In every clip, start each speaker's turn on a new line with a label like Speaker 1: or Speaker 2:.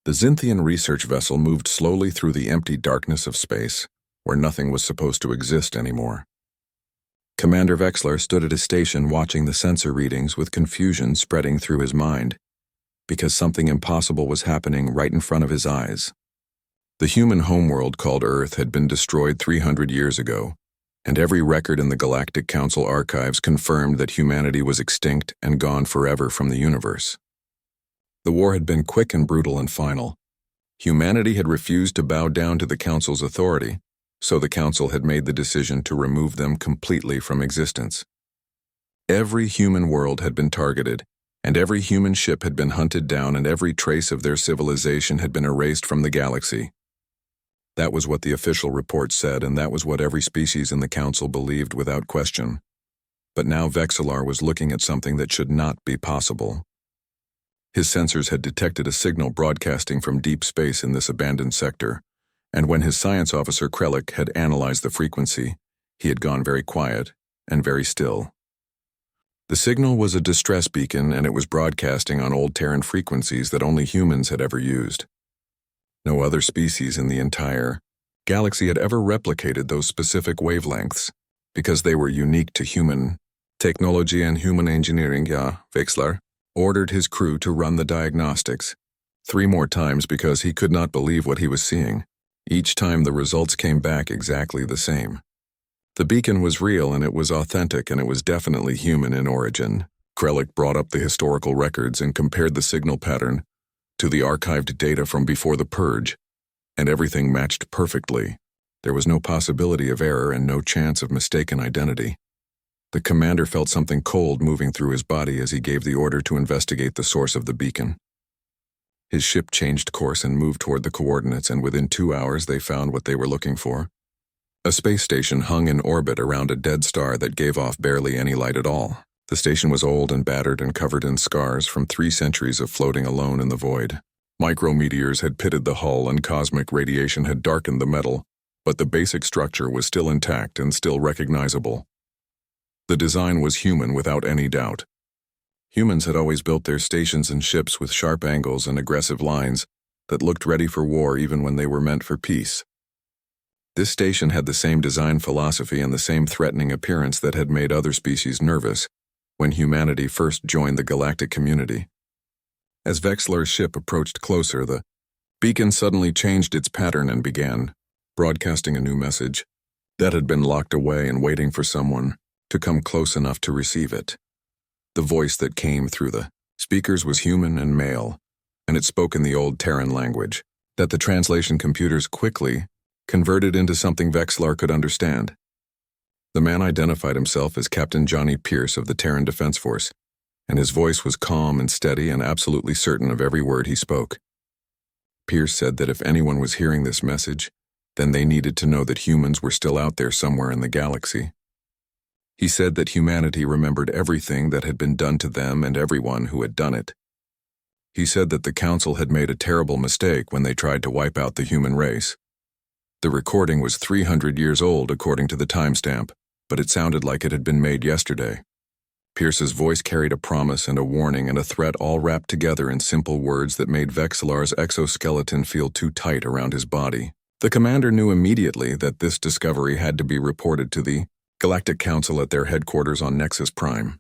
Speaker 1: The Xinthian research vessel moved slowly through the empty darkness of space, where nothing was supposed to exist anymore. Commander Vexler stood at his station watching the sensor readings with confusion spreading through his mind, because something impossible was happening right in front of his eyes. The human homeworld called Earth had been destroyed 300 years ago, and every record in the Galactic Council archives confirmed that humanity was extinct and gone forever from the universe. The war had been quick and brutal and final. Humanity had refused to bow down to the Council's authority, so the Council had made the decision to remove them completely from existence. Every human world had been targeted, and every human ship had been hunted down, and every trace of their civilization had been erased from the galaxy. That was what the official report said, and that was what every species in the Council believed without question. But now Vexillar was looking at something that should not be possible. His sensors had detected a signal broadcasting from deep space in this abandoned sector, and when his science officer Krellick had analyzed the frequency, he had gone very quiet and very still. The signal was a distress beacon, and it was broadcasting on old Terran frequencies that only humans had ever used. No other species in the entire galaxy had ever replicated those specific wavelengths, because they were unique to human technology and human engineering. Vexler ordered his crew to run the diagnostics 3 more times because he could not believe what he was seeing. Each time the results came back exactly the same. The beacon was real, and it was authentic, and it was definitely human in origin. Krellick brought up the historical records and compared the signal pattern to the archived data from before the purge, and everything matched perfectly. There was no possibility of error and no chance of mistaken identity. The commander felt something cold moving through his body as he gave the order to investigate the source of the beacon. His ship changed course and moved toward the coordinates, and within 2 hours they found what they were looking for. A space station hung in orbit around a dead star that gave off barely any light at all. The station was old and battered and covered in scars from 3 centuries of floating alone in the void. Micrometeors had pitted the hull and cosmic radiation had darkened the metal, but the basic structure was still intact and still recognizable. The design was human without any doubt. Humans had always built their stations and ships with sharp angles and aggressive lines that looked ready for war even when they were meant for peace. This station had the same design philosophy and the same threatening appearance that had made other species nervous when humanity first joined the galactic community. As Vexlar's ship approached closer, the beacon suddenly changed its pattern and began broadcasting a new message that had been locked away and waiting for someone to come close enough to receive it. The voice that came through the speakers was human and male, and it spoke in the old Terran language that the translation computers quickly converted into something Vexlar could understand. The man identified himself as Captain Johnny Pierce of the Terran Defense Force, and his voice was calm and steady and absolutely certain of every word he spoke. Pierce said that if anyone was hearing this message, then they needed to know that humans were still out there somewhere in the galaxy. He said that humanity remembered everything that had been done to them and everyone who had done it. He said that the Council had made a terrible mistake when they tried to wipe out the human race. The recording was 300 years old according to the timestamp, but it sounded like it had been made yesterday. Pierce's voice carried a promise and a warning and a threat all wrapped together in simple words that made Vexillar's exoskeleton feel too tight around his body. The commander knew immediately that this discovery had to be reported to the Galactic Council at their headquarters on Nexus Prime.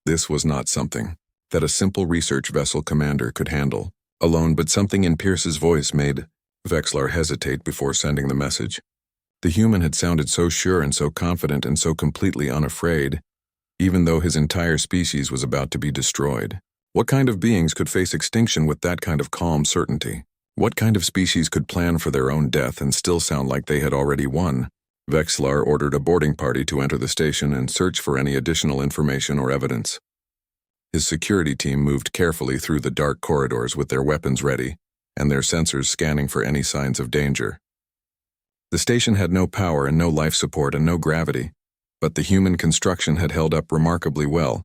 Speaker 1: This was not something that a simple research vessel commander could handle alone, but something in Pierce's voice made Vexlar hesitate before sending the message. The human had sounded so sure and so confident and so completely unafraid, even though his entire species was about to be destroyed. What kind of beings could face extinction with that kind of calm certainty? What kind of species could plan for their own death and still sound like they had already won? Vexlar ordered a boarding party to enter the station and search for any additional information or evidence. His security team moved carefully through the dark corridors with their weapons ready and their sensors scanning for any signs of danger. The station had no power and no life support and no gravity, but the human construction had held up remarkably well,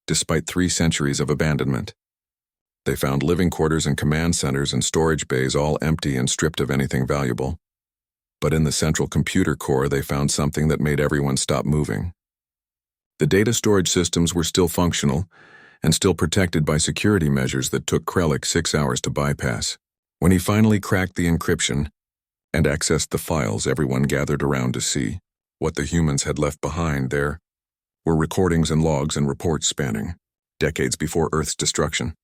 Speaker 1: despite 3 centuries of abandonment. They found living quarters and command centers and storage bays all empty and stripped of anything valuable. But in the central computer core they found something that made everyone stop moving. The data storage systems were still functional and still protected by security measures that took Krellick 6 hours to bypass. When he finally cracked the encryption and accessed the files, everyone gathered around to see what the humans had left behind. There were recordings and logs and reports spanning decades before Earth's destruction,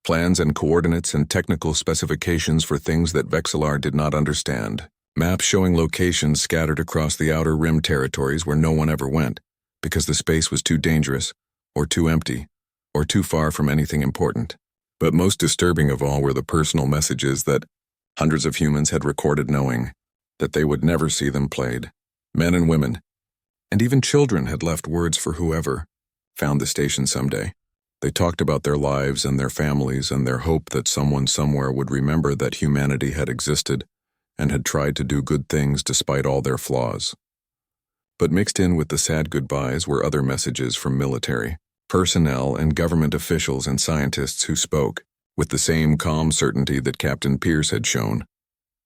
Speaker 1: plans and coordinates and technical specifications for things that Vexillar did not understand, maps showing locations scattered across the outer rim territories where no one ever went because the space was too dangerous or too empty or too far from anything important. But most disturbing of all were the personal messages that hundreds of humans had recorded, knowing that they would never see them played. Men and women, and even children, had left words for whoever found the station someday. They talked about their lives and their families and their hope that someone somewhere would remember that humanity had existed and had tried to do good things despite all their flaws. But mixed in with the sad goodbyes were other messages from military personnel and government officials and scientists who spoke with the same calm certainty that Captain Pierce had shown.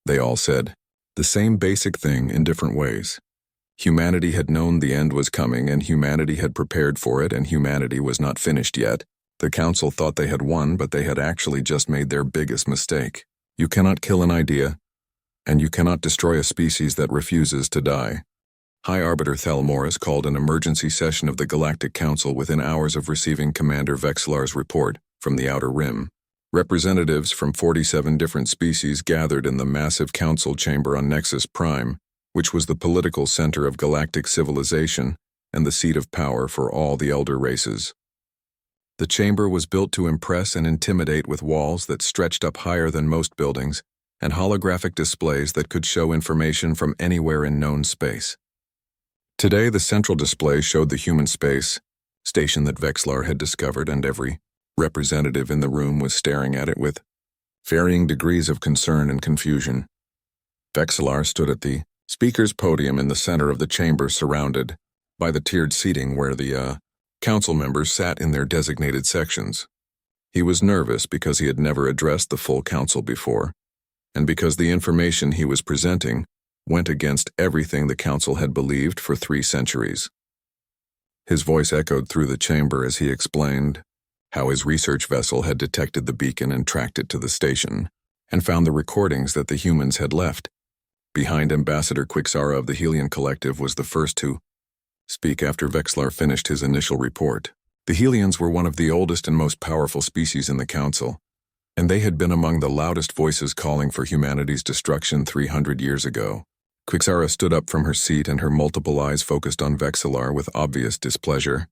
Speaker 1: They all said the same basic thing in different ways. Humanity had known the end was coming, and humanity had prepared for it, and humanity was not finished yet. The Council thought they had won, but they had actually just made their biggest mistake. You cannot kill an idea, and you cannot destroy a species that refuses to die. High Arbiter Thelmoris called an emergency session of the Galactic Council within hours of receiving Commander Vexillar's report from the Outer Rim. Representatives from 47 different species gathered in the massive council chamber on Nexus Prime, which was the political center of galactic civilization and the seat of power for all the elder races. The chamber was built to impress and intimidate, with walls that stretched up higher than most buildings and holographic displays that could show information from anywhere in known space. Today, the central display showed the human space station that Vexillar had discovered, and every representative in the room was staring at it with varying degrees of concern and confusion. Vexillar stood at the speaker's podium in the center of the chamber, surrounded by the tiered seating where the council members sat in their designated sections. He was nervous because he had never addressed the full council before, and because the information he was presenting went against everything the council had believed for 3 centuries. His voice echoed through the chamber as he explained how his research vessel had detected the beacon and tracked it to the station, and found the recordings that the humans had left behind. Ambassador Quixara of the Helion Collective was the first to speak after Vexillar finished his initial report. The Helions were one of the oldest and most powerful species in the council, and they had been among the loudest voices calling for humanity's destruction 300 years ago. Quixara stood up from her seat, and her multiple eyes focused on Vexillar with obvious displeasure.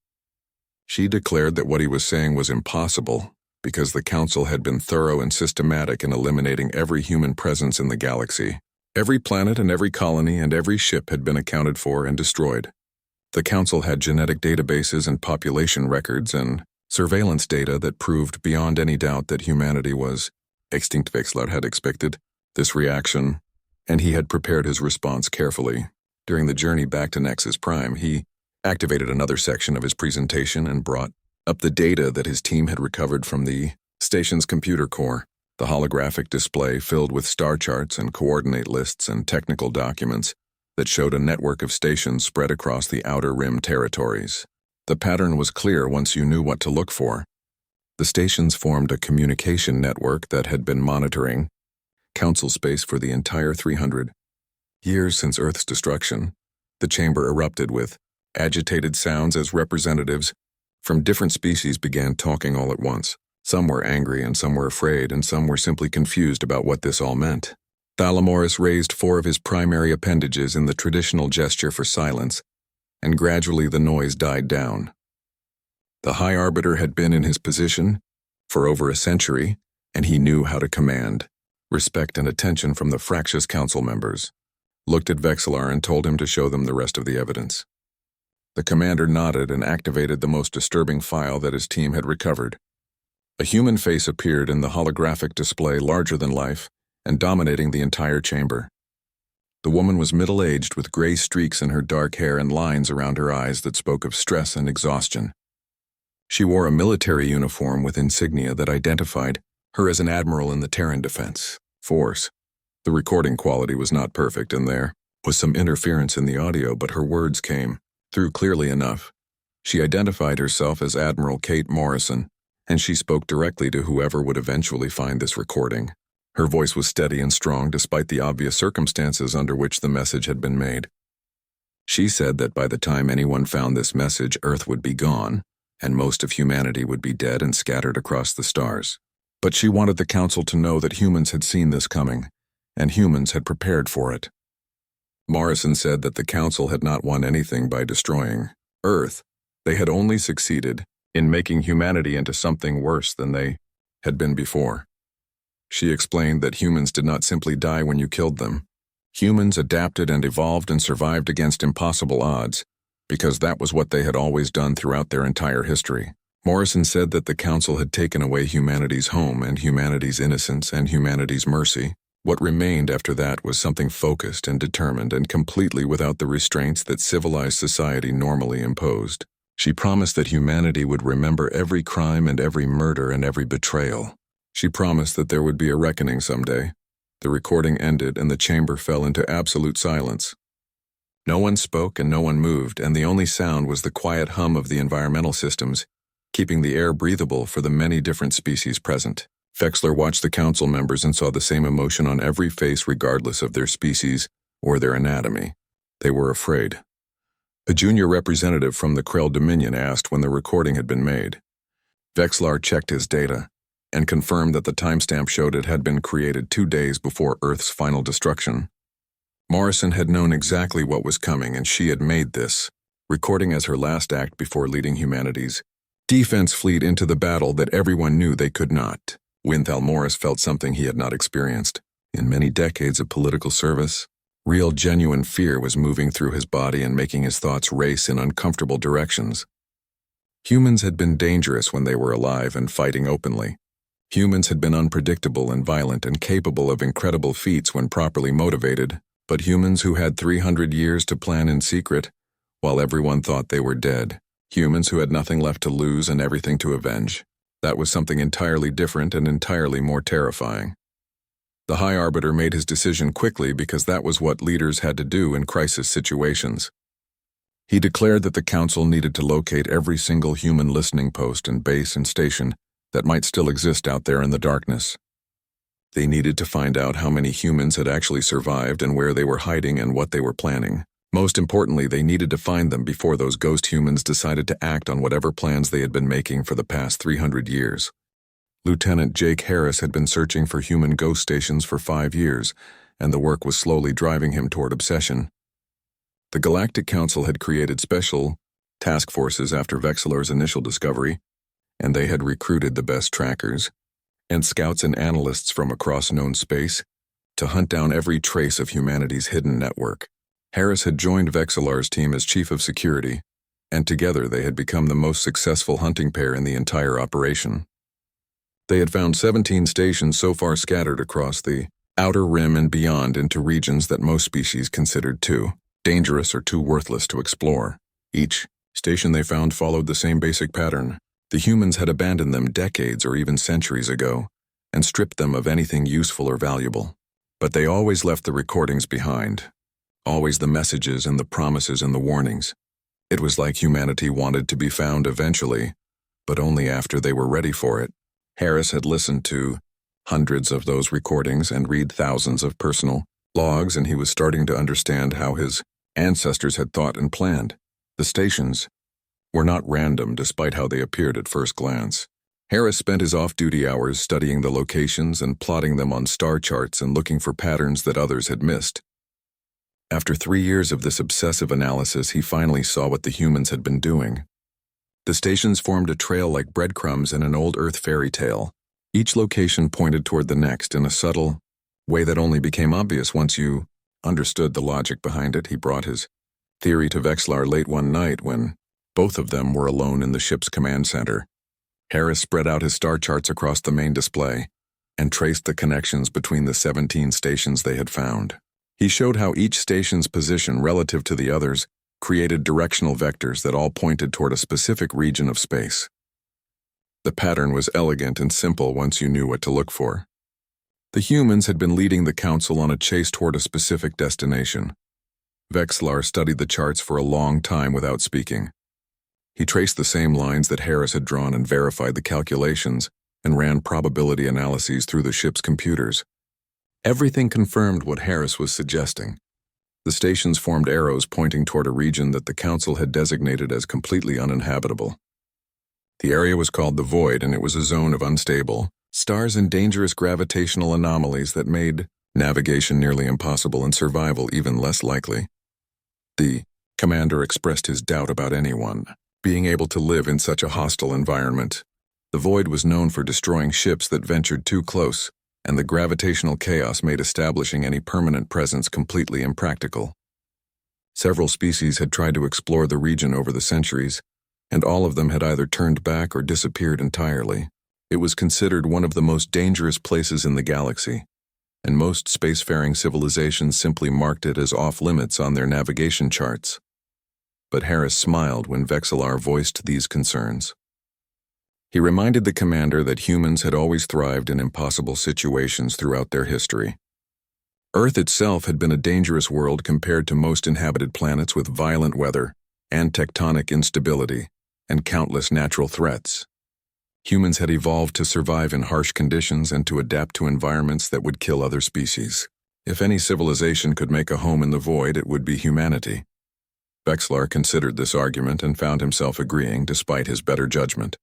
Speaker 1: She declared that what he was saying was impossible, because the council had been thorough and systematic in eliminating every human presence in the galaxy. Every planet and every colony and every ship had been accounted for and destroyed. The council had genetic databases and population records and surveillance data that proved beyond any doubt that humanity was extinct. Vexillar had expected this reaction, and he had prepared his response carefully. During the journey back to Nexus Prime, he activated another section of his presentation and brought up the data that his team had recovered from the station's computer core. The holographic display filled with star charts and coordinate lists and technical documents that showed a network of stations spread across the Outer Rim territories. The pattern was clear once you knew what to look for. The stations formed a communication network that had been monitoring council space for the entire 300 years since Earth's destruction. The chamber erupted with agitated sounds as representatives from different species began talking all at once. Some were angry and some were afraid, and some were simply confused about what this all meant. Thelmoris raised 4 of his primary appendages in the traditional gesture for silence, and gradually the noise died down. The High Arbiter had been in his position for over a century, and he knew how to command respect and attention from the fractious council members. Looked at Vexillar and told him to show them the rest of the evidence. The commander nodded and activated the most disturbing file that his team had recovered. A human face appeared in the holographic display, larger than life and dominating the entire chamber. The woman was middle-aged, with gray streaks in her dark hair and lines around her eyes that spoke of stress and exhaustion. She wore a military uniform with insignia that identified her as an admiral in the Terran Defense Force. The recording quality was not perfect, and there was some interference in the audio, but her words came through clearly enough. She identified herself as Admiral Kate Morrison, and she spoke directly to whoever would eventually find this recording. Her voice was steady and strong despite the obvious circumstances under which the message had been made. She said that by the time anyone found this message, Earth would be gone, and most of humanity would be dead and scattered across the stars. But she wanted the Council to know that humans had seen this coming, and humans had prepared for it. Morrison said that the Council had not won anything by destroying Earth. They had only succeeded in making humanity into something worse than they had been before. She explained that humans did not simply die when you killed them. Humans adapted and evolved and survived against impossible odds, because that was what they had always done throughout their entire history. Morrison said that the Council had taken away humanity's home and humanity's innocence and humanity's mercy. What remained after that was something focused and determined and completely without the restraints that civilized society normally imposed. She promised that humanity would remember every crime and every murder and every betrayal. She promised that there would be a reckoning someday. The recording ended and the chamber fell into absolute silence. No one spoke and no one moved, and the only sound was the quiet hum of the environmental systems, keeping the air breathable for the many different species present. Wexler watched the Council members and saw the same emotion on every face regardless of their species or their anatomy. They were afraid. A junior representative from the Krell Dominion asked when the recording had been made. Wexler checked his data and confirmed that the timestamp showed it had been created 2 days before Earth's final destruction. Morrison had known exactly what was coming, and she had made this recording as her last act before leading humanity's defense fleet into the battle that everyone knew they could not. Winthal Morris felt something he had not experienced. In many decades of political service, real genuine fear was moving through his body and making his thoughts race in uncomfortable directions. Humans had been dangerous when they were alive and fighting openly. Humans had been unpredictable and violent and capable of incredible feats when properly motivated, but humans who had 300 years to plan in secret, while everyone thought they were dead. Humans who had nothing left to lose and everything to avenge. That was something entirely different and entirely more terrifying. The High Arbiter made his decision quickly because that was what leaders had to do in crisis situations. He declared that the Council needed to locate every single human listening post and base and station that might still exist out there in the darkness. They needed to find out how many humans had actually survived and where they were hiding and what they were planning. Most importantly, they needed to find them before those ghost humans decided to act on whatever plans they had been making for the past 300 years. Lieutenant Jake Harris had been searching for human ghost stations for 5 years, and the work was slowly driving him toward obsession. The Galactic Council had created special task forces after Wexler's initial discovery, and they had recruited the best trackers and scouts and analysts from across known space to hunt down every trace of humanity's hidden network. Harris had joined Wexler's team as chief of security, and together they had become the most successful hunting pair in the entire operation. They had found 17 stations so far scattered across the outer rim and beyond into regions that most species considered too dangerous or too worthless to explore. Each station they found followed the same basic pattern. The humans had abandoned them decades or even centuries ago and stripped them of anything useful or valuable. But they always left the recordings behind. Always the messages and the promises and the warnings. It was like humanity wanted to be found eventually, but only after they were ready for it. Harris had listened to hundreds of those recordings and read thousands of personal logs, and he was starting to understand how his ancestors had thought and planned. The stations were not random despite how they appeared at first glance. Harris spent his off-duty hours studying the locations and plotting them on star charts and looking for patterns that others had missed. After 3 years of this obsessive analysis, he finally saw what the humans had been doing. The stations formed a trail like breadcrumbs in an old Earth fairy tale. Each location pointed toward the next in a subtle way that only became obvious once you understood the logic behind it. He brought his theory to Wexler late one night when both of them were alone in the ship's command center. Harris spread out his star charts across the main display and traced the connections between the 17 stations they had found. He showed how each station's position relative to the others created directional vectors that all pointed toward a specific region of space. The pattern was elegant and simple once you knew what to look for. The humans had been leading the Council on a chase toward a specific destination. Wexler studied the charts for a long time without speaking. He traced the same lines that Harris had drawn and verified the calculations and ran probability analyses through the ship's computers. Everything confirmed what Harris was suggesting. The stations formed arrows pointing toward a region that the Council had designated as completely uninhabitable. The area was called the Void, and it was a zone of unstable stars and dangerous gravitational anomalies that made navigation nearly impossible and survival even less likely. The commander expressed his doubt about anyone being able to live in such a hostile environment. The Void was known for destroying ships that ventured too close, and the gravitational chaos made establishing any permanent presence completely impractical. Several species had tried to explore the region over the centuries, and all of them had either turned back or disappeared entirely. It was considered one of the most dangerous places in the galaxy, and most spacefaring civilizations simply marked it as off-limits on their navigation charts. But Harris smiled when Vexillar voiced these concerns. He reminded the commander that humans had always thrived in impossible situations throughout their history. Earth itself had been a dangerous world compared to most inhabited planets with violent weather and tectonic instability and countless natural threats. Humans had evolved to survive in harsh conditions and to adapt to environments that would kill other species. If any civilization could make a home in the Void, it would be humanity. Vexillar considered this argument and found himself agreeing despite his better judgment.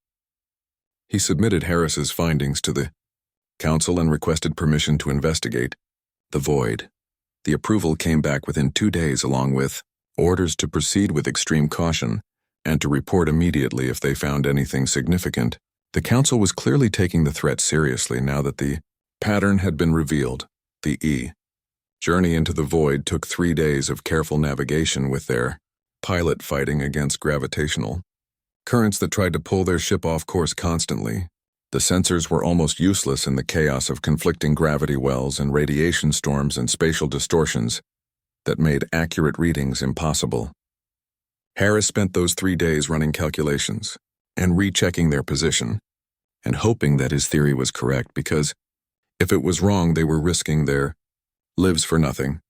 Speaker 1: He submitted Harris's findings to the Council and requested permission to investigate the Void. The approval came back within 2 days, along with orders to proceed with extreme caution and to report immediately if they found anything significant. The Council was clearly taking the threat seriously now that the pattern had been revealed. The journey into the Void took 3 days of careful navigation, with their pilot fighting against gravitational currents that tried to pull their ship off course constantly. The sensors were almost useless in the chaos of conflicting gravity wells and radiation storms and spatial distortions that made accurate readings impossible. Harris spent those 3 days running calculations and rechecking their position, and hoping that his theory was correct, because if it was wrong, they were risking their lives for nothing.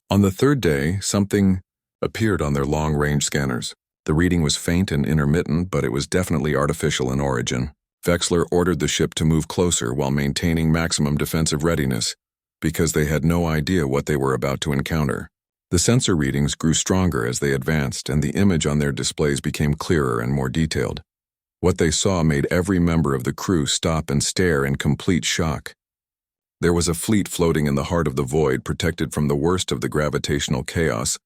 Speaker 1: On the 3rd day, something appeared on their long-range scanners. The reading was faint and intermittent, but it was definitely artificial in origin. Vexillar ordered the ship to move closer while maintaining maximum defensive readiness, because they had no idea what they were about to encounter. The sensor readings grew stronger as they advanced, and the image on their displays became clearer and more detailed. What they saw made every member of the crew stop and stare in complete shock. There was a fleet floating in the heart of the Void, protected from the worst of the gravitational chaos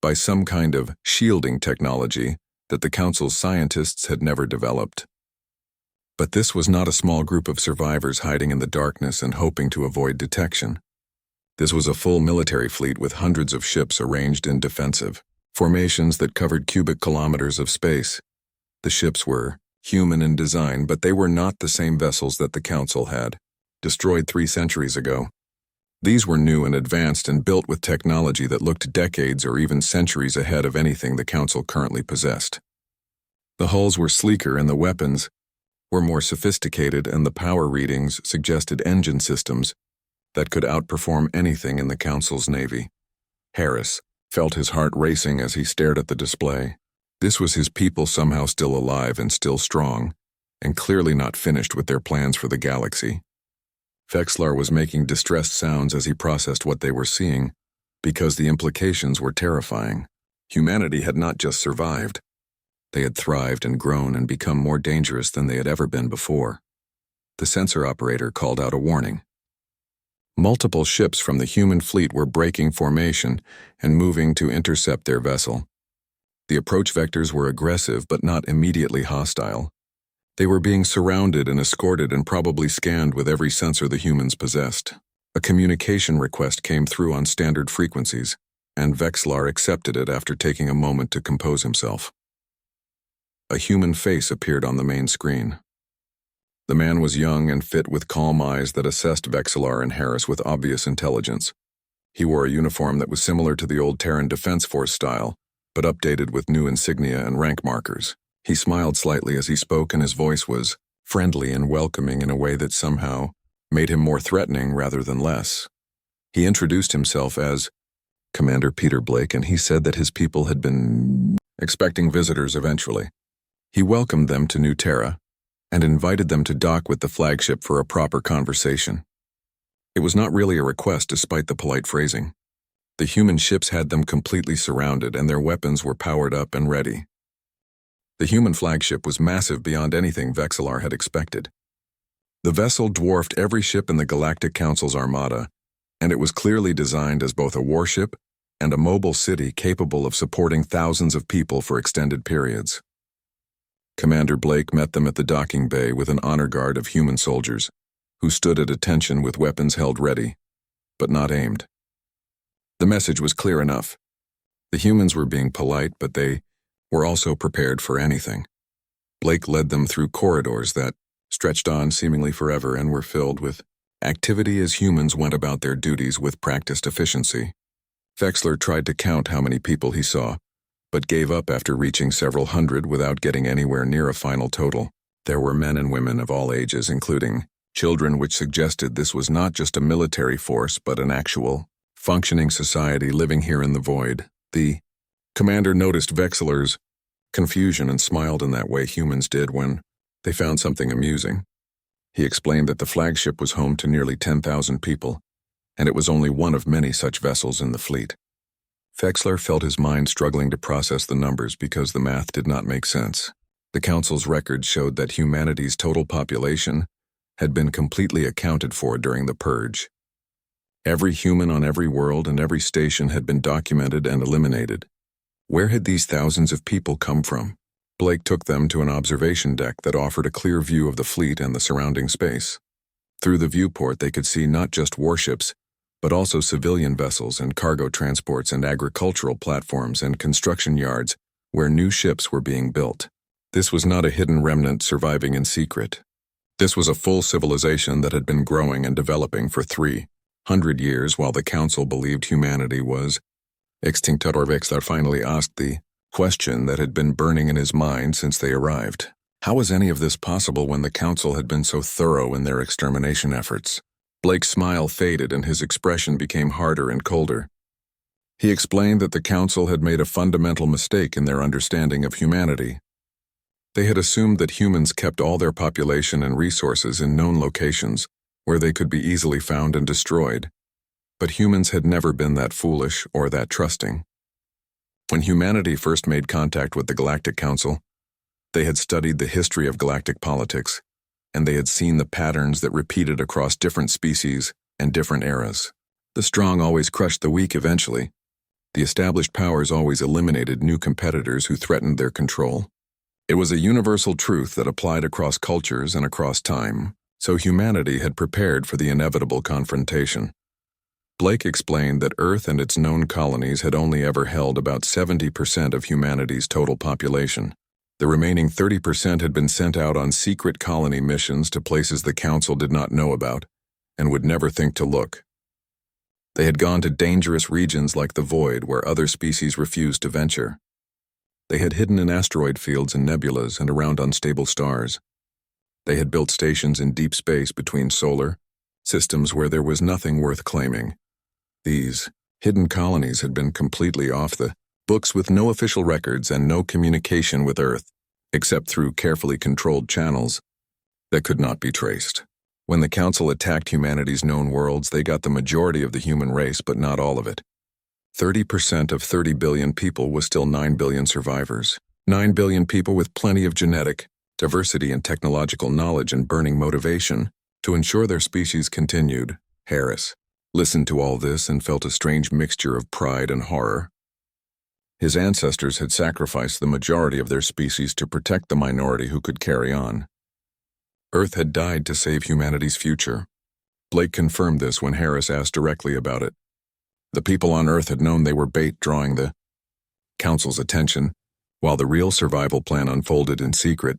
Speaker 1: by some kind of shielding technology that the Council's scientists had never developed. But this was not a small group of survivors hiding in the darkness and hoping to avoid detection. This was a full military fleet with hundreds of ships arranged in defensive formations that covered cubic kilometers of space. The ships were human in design, but they were not the same vessels that the Council had destroyed 3 centuries ago. These were new and advanced and built with technology that looked decades or even centuries ahead of anything the Council currently possessed. The hulls were sleeker and the weapons were more sophisticated, and the power readings suggested engine systems that could outperform anything in the Council's navy. Harris felt his heart racing as he stared at the display. This was his people, somehow still alive and still strong, and clearly not finished with their plans for the galaxy. Vexillar was making distressed sounds as he processed what they were seeing, because the implications were terrifying. Humanity had not just survived. They had thrived and grown and become more dangerous than they had ever been before. The sensor operator called out a warning. Multiple ships from the human fleet were breaking formation and moving to intercept their vessel. The approach vectors were aggressive but not immediately hostile. They were being surrounded and escorted and probably scanned with every sensor the humans possessed. A communication request came through on standard frequencies, and Vexillar accepted it after taking a moment to compose himself. A human face appeared on the main screen. The man was young and fit, with calm eyes that assessed Vexillar and Harris with obvious intelligence. He wore a uniform that was similar to the old Terran Defense Force style, but updated with new insignia and rank markers. He smiled slightly as he spoke, and his voice was friendly and welcoming in a way that somehow made him more threatening rather than less. He introduced himself as Commander Peter Blake, and he said that his people had been expecting visitors eventually. He welcomed them to New Terra and invited them to dock with the flagship for a proper conversation. It was not really a request despite the polite phrasing. The human ships had them completely surrounded and their weapons were powered up and ready. The human flagship was massive beyond anything Vexillar had expected. The vessel dwarfed every ship in the Galactic Council's armada, and it was clearly designed as both a warship and a mobile city capable of supporting thousands of people for extended periods. Commander Blake met them at the docking bay with an honor guard of human soldiers, who stood at attention with weapons held ready, but not aimed. The message was clear enough. The humans were being polite, but they were also prepared for anything. Blake led them through corridors that stretched on seemingly forever and were filled with activity as humans went about their duties with practiced efficiency. Vexler tried to count how many people he saw, but gave up after reaching several hundred without getting anywhere near a final total. There were men and women of all ages, including children, which suggested this was not just a military force but an actual, functioning society living here in the void. The commander noticed Vexler's confusion and smiled in that way humans did when they found something amusing. He explained that the flagship was home to nearly 10,000 people, and it was only one of many such vessels in the fleet. Vexler felt his mind struggling to process the numbers because the math did not make sense. The Council's records showed that humanity's total population had been completely accounted for during the Purge. Every human on every world and every station had been documented and eliminated. Where had these thousands of people come from? Blake took them to an observation deck that offered a clear view of the fleet and the surrounding space. Through the viewport they could see not just warships, but also civilian vessels and cargo transports and agricultural platforms and construction yards where new ships were being built. This was not a hidden remnant surviving in secret. This was a full civilization that had been growing and developing for 300 years while the Council believed humanity was extinct. Vexler finally asked the question that had been burning in his mind since they arrived. How was any of this possible when the Council had been so thorough in their extermination efforts? Blake's smile faded and his expression became harder and colder. He explained that the Council had made a fundamental mistake in their understanding of humanity. They had assumed that humans kept all their population and resources in known locations where they could be easily found and destroyed. But humans had never been that foolish or that trusting. When humanity first made contact with the Galactic Council, they had studied the history of galactic politics, and they had seen the patterns that repeated across different species and different eras. The strong always crushed the weak eventually. The established powers always eliminated new competitors who threatened their control. It was a universal truth that applied across cultures and across time, so humanity had prepared for the inevitable confrontation. Blake explained that Earth and its known colonies had only ever held about 70% of humanity's total population. The remaining 30% had been sent out on secret colony missions to places the Council did not know about and would never think to look. They had gone to dangerous regions like the Void where other species refused to venture. They had hidden in asteroid fields and nebulas and around unstable stars. They had built stations in deep space between solar systems where there was nothing worth claiming. These hidden colonies had been completely off the books with no official records and no communication with Earth, except through carefully controlled channels that could not be traced. When the Council attacked humanity's known worlds, they got the majority of the human race, but not all of it. 30% of 30 billion people was still 9 billion survivors. 9 billion people with plenty of genetic diversity and technological knowledge and burning motivation to ensure their species continued. Harris listened to all this and felt a strange mixture of pride and horror. His ancestors had sacrificed the majority of their species to protect the minority who could carry on. Earth had died to save humanity's future. Blake confirmed this when Harris asked directly about it. The people on Earth had known they were bait, drawing the Council's attention, while the real survival plan unfolded in secret.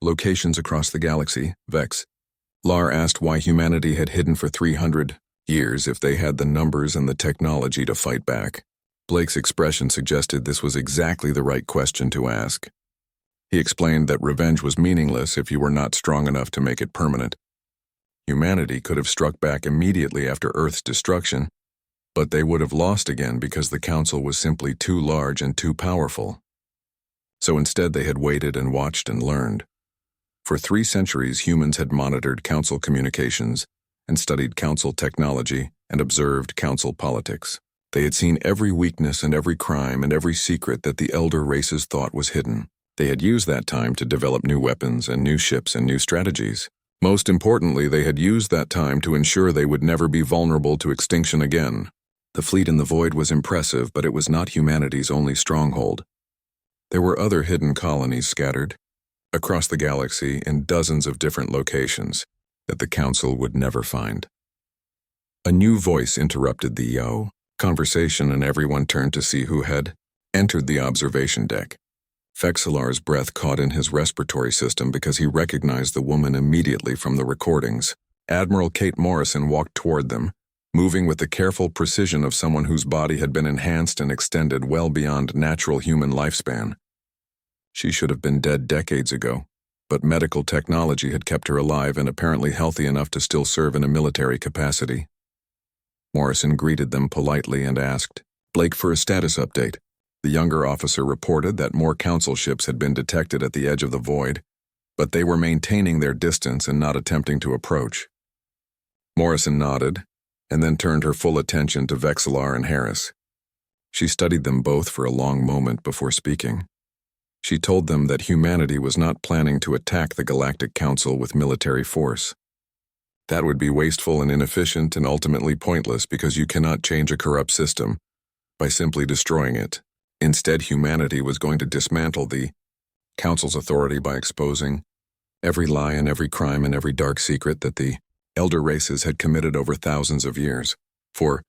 Speaker 1: Locations across the galaxy, Vexillar asked why humanity had hidden for 300 years if they had the numbers and the technology to fight back. Blake's expression suggested this was exactly the right question to ask. He explained that revenge was meaningless if you were not strong enough to make it permanent. Humanity could have struck back immediately after Earth's destruction, but they would have lost again because the Council was simply too large and too powerful. So instead they had waited and watched and learned. For 3 centuries humans had monitored Council communications and studied council technology and observed council politics. They had seen every weakness and every crime and every secret that the elder races thought was hidden. They had used that time to develop new weapons and new ships and new strategies. Most importantly, they had used that time to ensure they would never be vulnerable to extinction again. The fleet in the void was impressive, but it was not humanity's only stronghold. There were other hidden colonies scattered across the galaxy in dozens of different locations that the Council would never find. A new voice interrupted the conversation, and everyone turned to see who had entered the observation deck. Vexillar's breath caught in his respiratory system because he recognized the woman immediately from the recordings. Admiral Kate Morrison walked toward them, moving with the careful precision of someone whose body had been enhanced and extended well beyond natural human lifespan. She should have been dead decades ago, but medical technology had kept her alive and apparently healthy enough to still serve in a military capacity. Morrison greeted them politely and asked, "Blake for a status update." The younger officer reported that more council ships had been detected at the edge of the void, but they were maintaining their distance and not attempting to approach. Morrison nodded, and then turned her full attention to Vexillar and Harris. She studied them both for a long moment before speaking. She told them that humanity was not planning to attack the Galactic Council with military force. That would be wasteful and inefficient and ultimately pointless because you cannot change a corrupt system by simply destroying it. Instead, humanity was going to dismantle the Council's authority by exposing every lie and every crime and every dark secret that the elder races had committed over thousands of years. For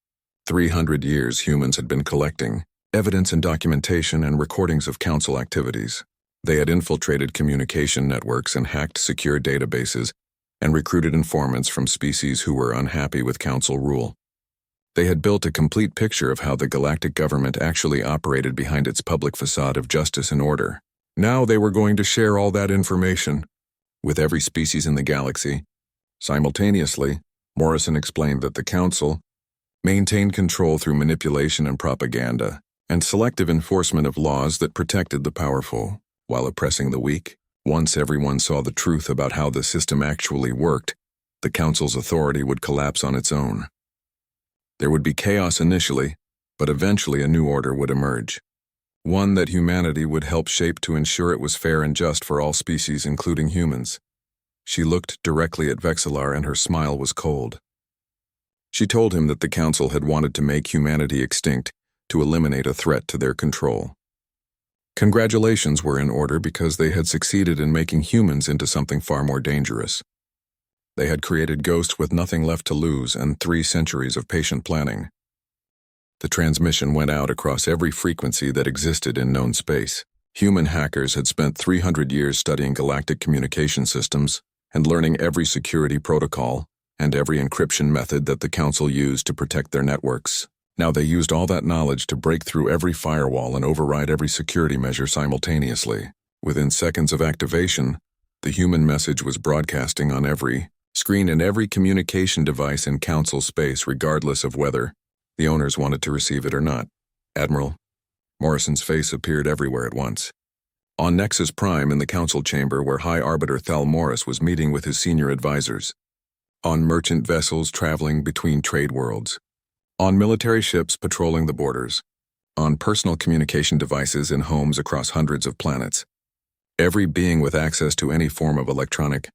Speaker 1: 300 years, humans had been collecting evidence and documentation and recordings of Council activities. They had infiltrated communication networks and hacked secure databases and recruited informants from species who were unhappy with Council rule. They had built a complete picture of how the galactic government actually operated behind its public facade of justice and order. Now they were going to share all that information with every species in the galaxy. Simultaneously, Morrison explained that the Council maintained control through manipulation and propaganda and selective enforcement of laws that protected the powerful while oppressing the weak. Once everyone saw the truth about how the system actually worked, the Council's authority would collapse on its own. There would be chaos initially, but eventually a new order would emerge. One that humanity would help shape to ensure it was fair and just for all species, including humans. She looked directly at Vexillar and her smile was cold. She told him that the Council had wanted to make humanity extinct to eliminate a threat to their control. Congratulations were in order because they had succeeded in making humans into something far more dangerous. They had created ghosts with nothing left to lose and 3 centuries of patient planning. The transmission went out across every frequency that existed in known space. Human hackers had spent 300 years studying galactic communication systems and learning every security protocol and every encryption method that the Council used to protect their networks. Now they used all that knowledge to break through every firewall and override every security measure simultaneously. Within seconds of activation, the human message was broadcasting on every screen and every communication device in Council space, regardless of whether the owners wanted to receive it or not. Admiral Morrison's face appeared everywhere at once. On Nexus Prime in the Council chamber where High Arbiter Thel Morris was meeting with his senior advisors. On merchant vessels traveling between trade worlds. On military ships patrolling the borders. On personal communication devices in homes across hundreds of planets. Every being with access to any form of electronic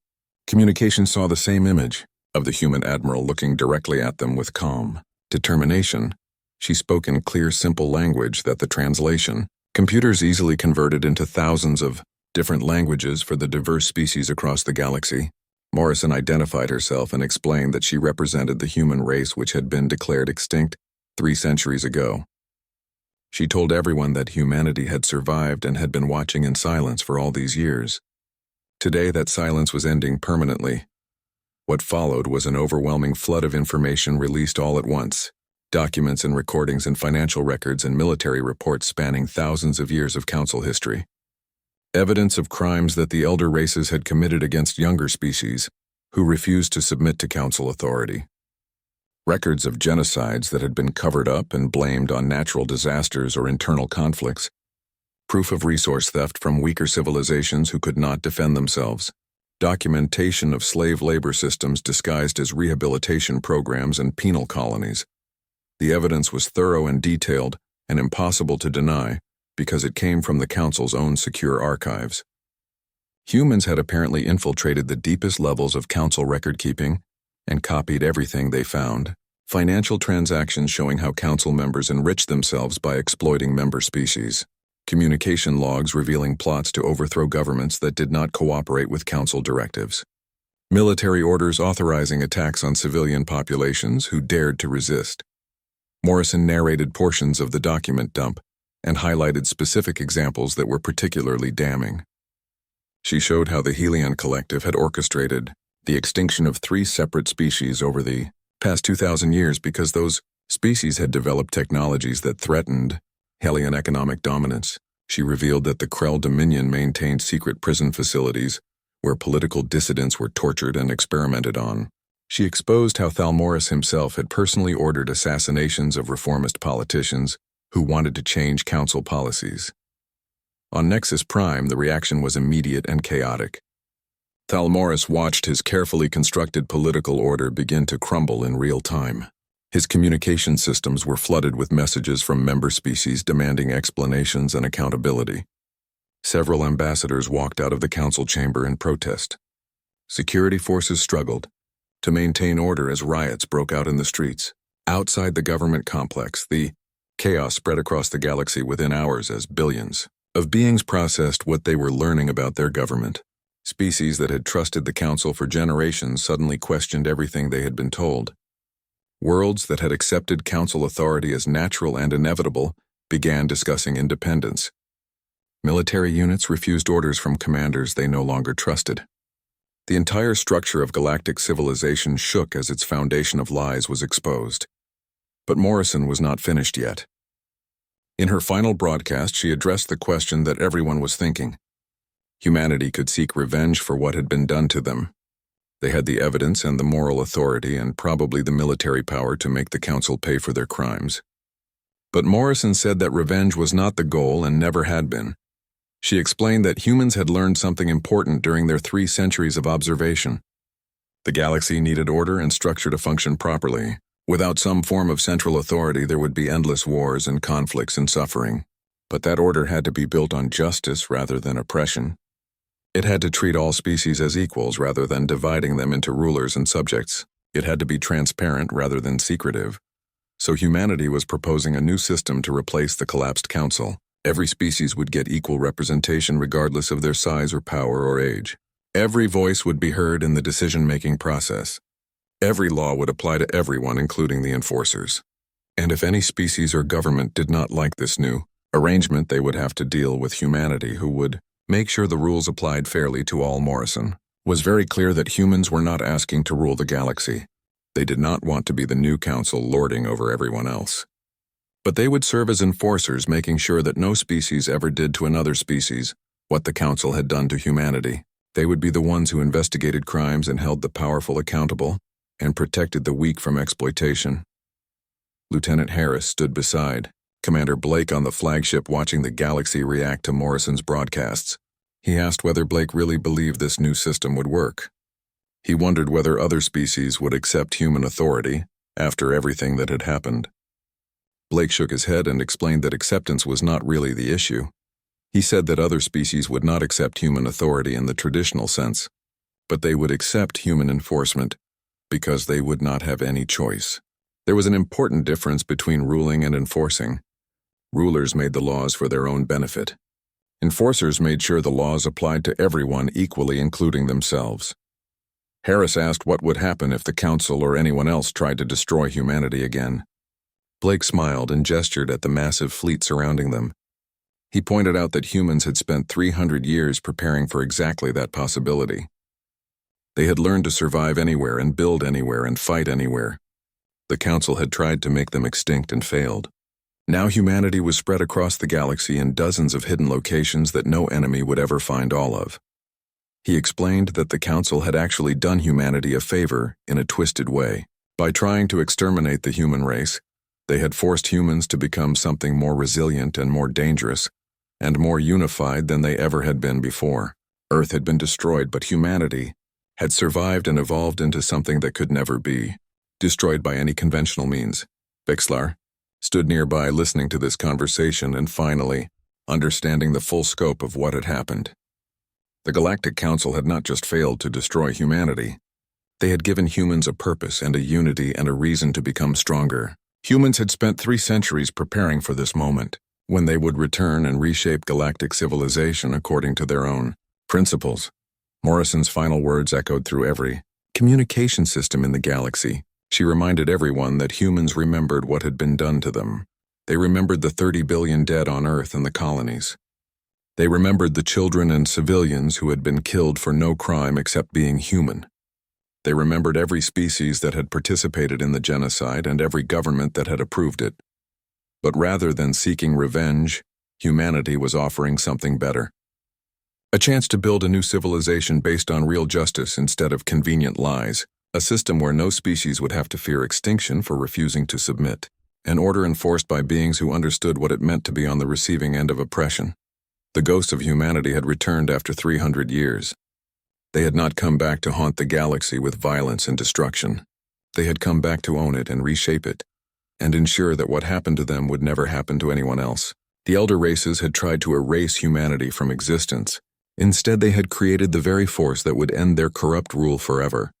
Speaker 1: communication saw the same image of the human admiral looking directly at them with calm determination. She spoke in clear, simple language that the translation computers easily converted into thousands of different languages for the diverse species across the galaxy. Morrison identified herself and explained that she represented the human race which had been declared extinct 3 centuries ago. She told everyone that humanity had survived and had been watching in silence for all these years. Today that silence was ending permanently. What followed was an overwhelming flood of information released all at once. Documents and recordings and financial records and military reports spanning thousands of years of Council history. Evidence of crimes that the elder races had committed against younger species who refused to submit to Council authority. Records of genocides that had been covered up and blamed on natural disasters or internal conflicts. Proof of resource theft from weaker civilizations who could not defend themselves. documentation of slave labor systems disguised as rehabilitation programs and penal colonies. The evidence was thorough and detailed, and impossible to deny, because it came from the Council's own secure archives. Humans had apparently infiltrated the deepest levels of Council record-keeping and copied everything they found. Financial transactions showing how Council members enriched themselves by exploiting member species. Communication logs revealing plots to overthrow governments that did not cooperate with Council directives. Military orders authorizing attacks on civilian populations who dared to resist. Morrison narrated portions of the document dump and highlighted specific examples that were particularly damning. She showed how the Helion Collective had orchestrated the extinction of 3 separate species over the past 2,000 years because those species had developed technologies that threatened Helion economic dominance. She revealed that the Krell Dominion maintained secret prison facilities where political dissidents were tortured and experimented on. She exposed how Thalmoris himself had personally ordered assassinations of reformist politicians who wanted to change Council policies. On Nexus Prime, the reaction was immediate and chaotic. Thalmoris watched his carefully constructed political order begin to crumble in real time. His communication systems were flooded with messages from member species demanding explanations and accountability. Several ambassadors walked out of the Council chamber in protest. Security forces struggled to maintain order as riots broke out in the streets. Outside the government complex, the chaos spread across the galaxy within hours as billions of beings processed what they were learning about their government. Species that had trusted the Council for generations suddenly questioned everything they had been told. Worlds that had accepted Council authority as natural and inevitable began discussing independence. Military units refused orders from commanders they no longer trusted. The entire structure of galactic civilization shook as its foundation of lies was exposed. But Morrison was not finished yet. In her final broadcast, she addressed the question that everyone was thinking. Humanity could seek revenge for what had been done to them. They had the evidence and the moral authority and probably the military power to make the Council pay for their crimes. But Morrison said that revenge was not the goal and never had been. She explained that humans had learned something important during their 3 centuries of observation. The galaxy needed order and structure to function properly. Without some form of central authority, there would be endless wars and conflicts and suffering. But that order had to be built on justice rather than oppression. It had to treat all species as equals rather than dividing them into rulers and subjects. It had to be transparent rather than secretive. So humanity was proposing a new system to replace the collapsed Council. Every species would get equal representation regardless of their size or power or age. Every voice would be heard in the decision-making process. Every law would apply to everyone, including the enforcers. And if any species or government did not like this new arrangement, they would have to deal with humanity, who would make sure the rules applied fairly to all. Morrison was very clear that humans were not asking to rule the galaxy. They did not want to be the new Council lording over everyone else. But they would serve as enforcers, making sure that no species ever did to another species what the Council had done to humanity. They would be the ones who investigated crimes and held the powerful accountable and protected the weak from exploitation. Lieutenant Harris stood beside Commander Blake on the flagship, watching the galaxy react to Morrison's broadcasts. He asked whether Blake really believed this new system would work. He wondered whether other species would accept human authority after everything that had happened. Blake shook his head and explained that acceptance was not really the issue. He said that other species would not accept human authority in the traditional sense, but they would accept human enforcement because they would not have any choice. There was an important difference between ruling and enforcing. Rulers made the laws for their own benefit. Enforcers made sure the laws applied to everyone equally, including themselves. Harris asked what would happen if the Council or anyone else tried to destroy humanity again. Blake smiled and gestured at the massive fleet surrounding them. He pointed out that humans had spent 300 years preparing for exactly that possibility. They had learned to survive anywhere and build anywhere and fight anywhere. The Council had tried to make them extinct and failed. Now humanity was spread across the galaxy in dozens of hidden locations that no enemy would ever find all of. He explained that the Council had actually done humanity a favor in a twisted way. By trying to exterminate the human race, they had forced humans to become something more resilient and more dangerous, and more unified than they ever had been before. Earth had been destroyed, but humanity had survived and evolved into something that could never be destroyed by any conventional means. Vexlar stood nearby listening to this conversation and finally understanding the full scope of what had happened. The Galactic Council had not just failed to destroy humanity. They had given humans a purpose and a unity and a reason to become stronger. Humans had spent 3 centuries preparing for this moment, when they would return and reshape galactic civilization according to their own principles. Morrison's final words echoed through every communication system in the galaxy. She reminded everyone that humans remembered what had been done to them. They remembered the 30 billion dead on Earth and the colonies. They remembered the children and civilians who had been killed for no crime except being human. They remembered every species that had participated in the genocide and every government that had approved it. But rather than seeking revenge, humanity was offering something better. A chance to build a new civilization based on real justice instead of convenient lies, a system where no species would have to fear extinction for refusing to submit, an order enforced by beings who understood what it meant to be on the receiving end of oppression. The ghosts of humanity had returned after 300 years. They had not come back to haunt the galaxy with violence and destruction. They had come back to own it and reshape it, and ensure that what happened to them would never happen to anyone else. The elder races had tried to erase humanity from existence. Instead, they had created the very force that would end their corrupt rule forever.